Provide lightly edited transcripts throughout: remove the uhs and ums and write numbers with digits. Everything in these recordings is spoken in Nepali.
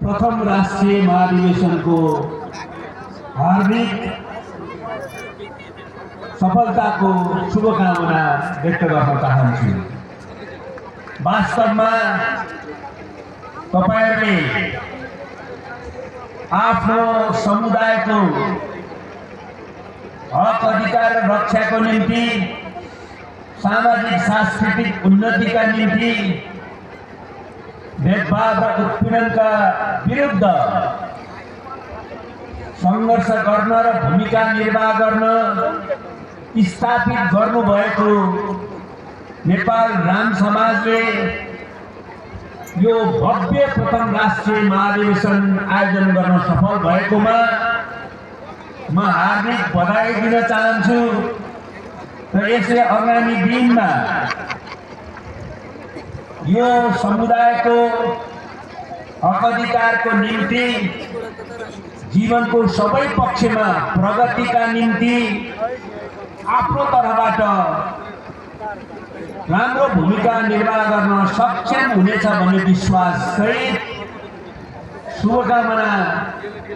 प्रथम राष्ट्रिय महाधिवेशनको हार्दिक सफलताको शुभकामना व्यक्त गर्न चाहन्छु। वास्तवमा तपाईहरुले आफ्नो समुदायको हक अधिकार रक्षाको निम्ति, सामाजिक सांस्कृतिक उन्नतिका निम्ति, भेदभाव र उत्पीडनका विरुद्ध संघर्ष गर्न र भूमिका निर्वाह गर्न स्थापित गर्नुभएको नेपाल राम समाजले यो भव्य प्रथम राष्ट्रिय महाधिवेशन आयोजन गर्न सफल भएकोमा म हार्दिक बधाई दिन चाहन्छु र यसले आगामी दिनमा यो समुदायको हक अधिकारको निम्ति, जीवनको सबै पक्षमा प्रगतिका निम्ति आफ्नो तर्फबाट राम्रो भूमिका निर्वाह गर्न सक्षम हुनेछ भन्ने विश्वास सहित शुभकामना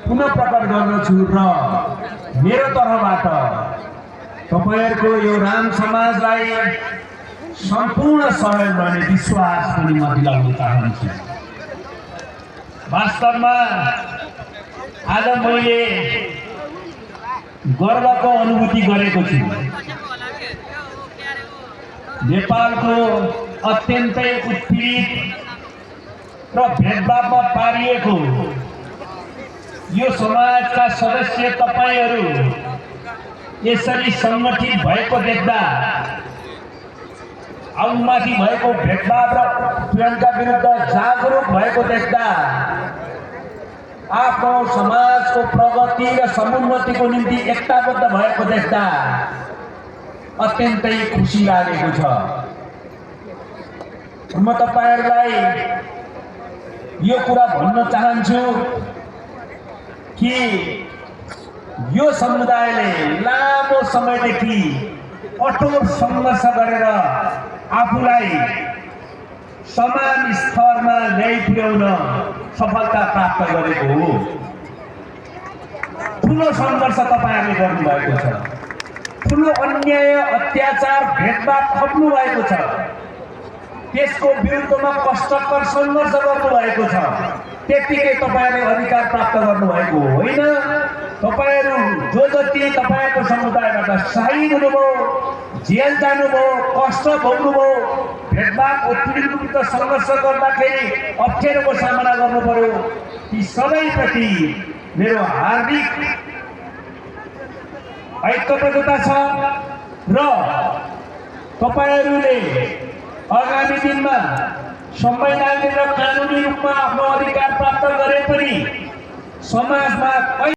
पुनः प्रकट गर्दछु र मेरो तर्फबाट तपाईहरुको यो राम समाजलाई सम्पूर्ण सहयोग गर्ने विश्वास पनि म दिलाउन चाहन्छु। वास्तवमा आज मैले गर्वको अनुभूति गरेको छु। नेपालको अत्यन्तै उत्पीडित र भेदभावमा पारिएको यो समाजका सदस्य तपाईहरु यसरी संगठित भएको देख्दा, आउमाथि भएको भेदभाव र उत्पीडनका विरुद्ध जागरुक भएको देख्दा, आफ्नो समाजको प्रगति र समुन्नतिको निम्ति एकताबद्ध भएको देख्दा अत्यन्तै खुसी लागेको छ। म तपाईहरुलाई यो कुरा भन्न चाहन्छु कि यो समुदायले लामो समयदेखि कठोर संघर्ष गरेर आफूलाई समान स्तरमा ल्याइ पुर्याउन सफलता प्राप्त गरेको हो। ठूलो संघर्ष तपाईहरुले गर्नुभएको छ। ठूलो अन्याय, अत्याचार, भेदभाव थप्नु भएको छ। त्यसको विरुद्धमा कष्टकर संघर्ष गर्नुभएको छ। त्यतिकै तपाईहरुले अधिकार प्राप्त गर्नुभएको होइन। तपाईहरु जो जति तपाईहरुको समुदायबाट शहीद हुनुभयो, जेल जानुभयो, कष्ट भोग्नुभयो, भेदभाव उत्पीडनको विरुद्ध संघर्ष गर्दाखेरि अप्ठ्यारोको सामना गर्नु पर्यो, ती सबैप्रति मेरो हार्दिक ऐक्यबद्धता छ र तपाईहरुले आगामी दिनमा संवैधानिक र कानुनी रूपमा आफ्नो अधिकार प्राप्त गरे पनि समाजमा